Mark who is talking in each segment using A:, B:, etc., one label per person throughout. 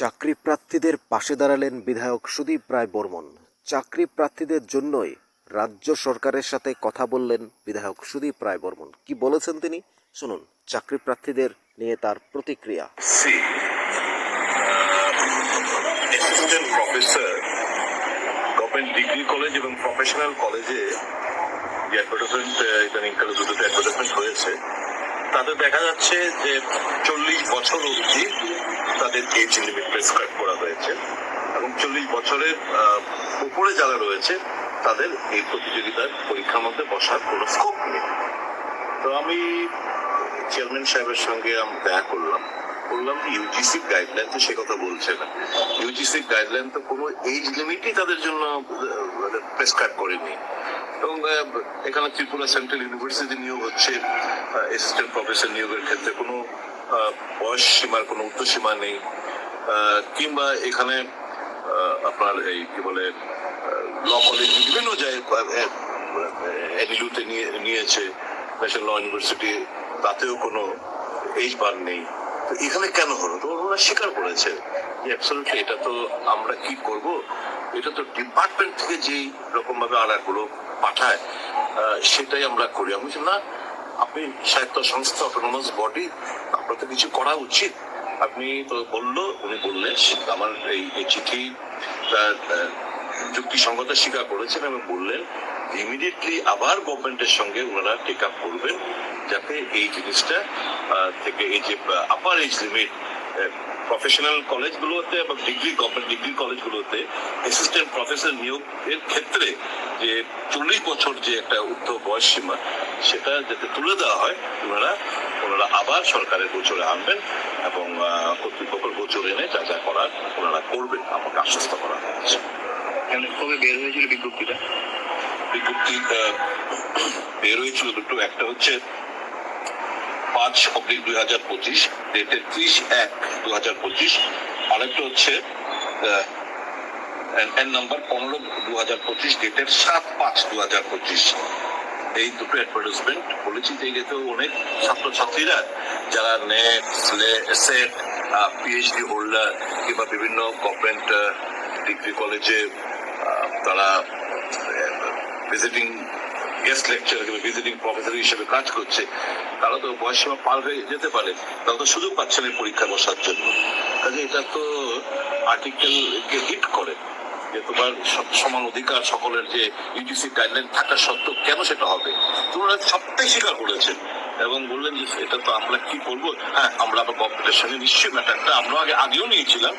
A: চাকরি প্রার্থীদের পাশে দাঁড়ালেন বিধায়ক সুদীপ রায় বর্মন। চাকরি প্রার্থীদের জন্যই রাজ্য সরকারের সাথে কথা বললেন বিধায়ক সুদীপ রায় বর্মন। কি বলেছেন তিনি শুনুন। চাকরি প্রার্থীদের নিয়ে তার প্রতিক্রিয়া।
B: Assistant professor government degree college এবং প্রফেশনাল কলেজে যে অ্যাডভার্টাইজমেন্ট ইদানিংকালে দুটোতে অ্যাডভার্টাইজমেন্ট হয়েছে, তাতে দেখা যাচ্ছে যে 40 বছর অবধি তাদের এজ লিমিট প্রেসক্রাইব করা হয়েছে এবং 40 বছরের উপরে যারা রয়েছে তাদের এই প্রতিযোগিতার পরীক্ষার মধ্যে বসার কোনো স্কোপ নেই। তো আমি চেয়ারম্যান সাহেবের সঙ্গে দেখা করলাম ইউজিসি গাইডলাইন তো সে কথা বলছে না। ইউজিসি গাইডলাইন তো কোনো এজ লিমিটই তাদের জন্য প্রেসক্রাইব করেনি। এবং এখানে ত্রিপুরা সেন্ট্রাল ইউনিভার্সিটি নিয়োগ হচ্ছে, অ্যাসিস্ট্যান্ট প্রফেসর নিয়োগের ক্ষেত্রে কোনো বয়স সীমার কোনো উর্ধ্বসীমা নেই। কিংবা এখানে আপনার এই কি বলে ল কলেজ বিভিন্ন জায়গায় এডিলুতে নিয়েছে, ন্যাশনাল ল ইউনিভার্সিটি, তাতেও কোনো এইজ বার নেই। তো এখানে কেন হলো? তো ওরা স্বীকার করেছে যে অ্যাবসলিউটলি এটা তো আমরা কি করব, এটা তো ডিপার্টমেন্ট থেকে যেই রকম ভাবে আড়াগুলো পাঠায় সেটাই আমরা করি। আমি বলছি না, আপনি স্বায়ত্ত সংস্থা, অটোনমাস বডি, আপনার তো কিছু করা উচিত। আপনি তো উনি বললেন আমার এই চিঠি যুক্তিসঙ্গতা স্বীকার করেছেন এবং বললেন ইমিডিয়েটলি আবার গভর্নমেন্টের সঙ্গে ওনারা টেক আপ করবেন যাতে এই জিনিসটা থেকে এই যে আপার এজ লিমিট প্রফেশনাল কলেজগুলোতে এবং গভর্নমেন্ট ডিগ্রি কলেজগুলোতে অ্যাসিস্ট্যান্ট প্রফেসর নিয়োগের ক্ষেত্রে যে 40 বছর যে একটা ঊর্ধ্ব বয়স সীমা, সেটা যাতে তুলে দেওয়া হয়, ওনারা আবার সরকারের গোচরে আনবেন এবং কর্তৃপক্ষের গোচরে এনে যা যা করার ওনারা করবেন আমাকে আশ্বস্ত করা হয়েছে।
C: কবে বের হয়েছিল বিজ্ঞপ্তিটা?
B: বিজ্ঞপ্তি বের হয়েছিল দুটো, একটা হচ্ছে 5/2025 ডেটের 30/1/2025, আরেকটা হচ্ছে এন নাম্বার 15/2025 ডেটের 7/5/2025। এই দুটো অ্যাডভার্টাইজমেন্ট বলেছি যে যেহেতু অনেক ছাত্রছাত্রীরা যারা নেট, সেট, পিএইচডি হোল্ডার কিংবা বিভিন্ন গভর্নমেন্ট ডিগ্রি কলেজে তারা ভিজিটিং গেস্ট লেকচার কিংবা ভিজিটিং প্রফেসর হিসেবে কাজ করছে, তারা তো বয়সসীমা পার হয়ে যেতে পারে, তারা তো সুযোগ পাচ্ছে না পরীক্ষা বসার জন্য। কাজে এটা তো আর্টিকেলকে হিট করে যে তোমার সমান অধিকার সকলের, যে ইউজিসি গাইডলাইন থাকা সত্ত্বেও কেন সেটা হবে। তোমরা সবটাই স্বীকার করেছেন এবং বললেন যে এটা তো আমরা কি করবো। হ্যাঁ, আমরা আবার গভর্নমেন্টের সঙ্গে নিশ্চয়ই ম্যাটারটা আমরা আগেও নিয়েছিলাম,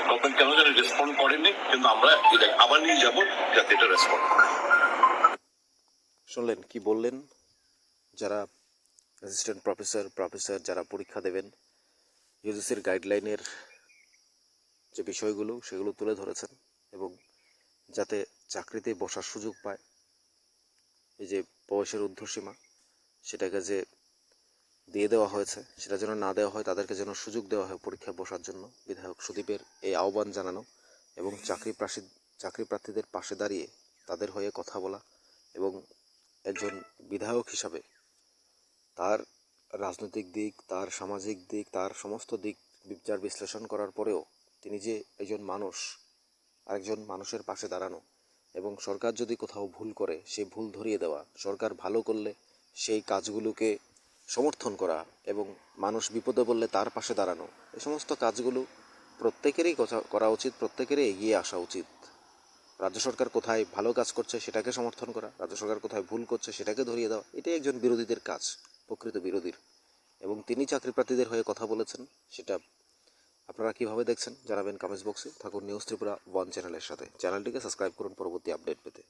B: গভর্নমেন্ট কেন যেন রেসপন্ড করেনি, কিন্তু আমরা এটা আবার নিয়ে যাবো যাতে এটা রেসপন্ড করে।
A: শুনলেন কি বললেন। যারা অ্যাসিস্ট্যান্ট প্রফেসর যারা পরীক্ষা দেবেন, ইউজিসির গাইডলাইনের যে বিষয়গুলো সেগুলো তুলে ধরেছেন এবং যাতে চাকরিতে বসার সুযোগ পায়, এই যে বয়সের ঊর্ধ্বসীমা সেটাকে যে দিয়ে দেওয়া হয়েছে সেটা যেন না দেওয়া হয়, তাদেরকে যেন সুযোগ দেওয়া হয় পরীক্ষায় বসার জন্য। বিধায়ক সুদীপের এই আহ্বান জানানো এবং চাকরি প্রার্থীদের পাশে দাঁড়িয়ে তাদের হয়ে কথা বলা এবং একজন বিধায়ক হিসাবে তার রাজনৈতিক দিক, তার সামাজিক দিক, তার সমস্ত দিক বিচার বিশ্লেষণ করার পরেও তিনি যে একজন মানুষ, আরেকজন মানুষের পাশে দাঁড়ানো এবং সরকার যদি কোথাও ভুল করে সেই ভুল ধরিয়ে দেওয়া, সরকার ভালো করলে সেই কাজগুলোকে সমর্থন করা এবং মানুষ বিপদে পড়লে তার পাশে দাঁড়ানো, এই সমস্ত কাজগুলো প্রত্যেকেরই করা উচিত, প্রত্যেকেরই এগিয়ে আসা উচিত। রাজ্য সরকার কোথায় ভালো কাজ করছে সেটাকে সমর্থন করা, রাজ্য সরকার কোথায় ভুল করছে সেটাকে ধরিয়ে দেওয়া, এটাই একজন বিরোধীদের কাজ, প্রকৃত বিরোধীর। এবং তিনি চাকরি প্রার্থীদের হয়ে কথা বলেছেন, সেটা আপনারা কীভাবে দেখছেন জানাবেন কমেন্টস বক্সে। থাকুন নিউজ ত্রিপুরা 1 চ্যানেলের সাথে। চ্যানেলটিকে সাবস্ক্রাইব করুন পরবর্তী আপডেট পেতে।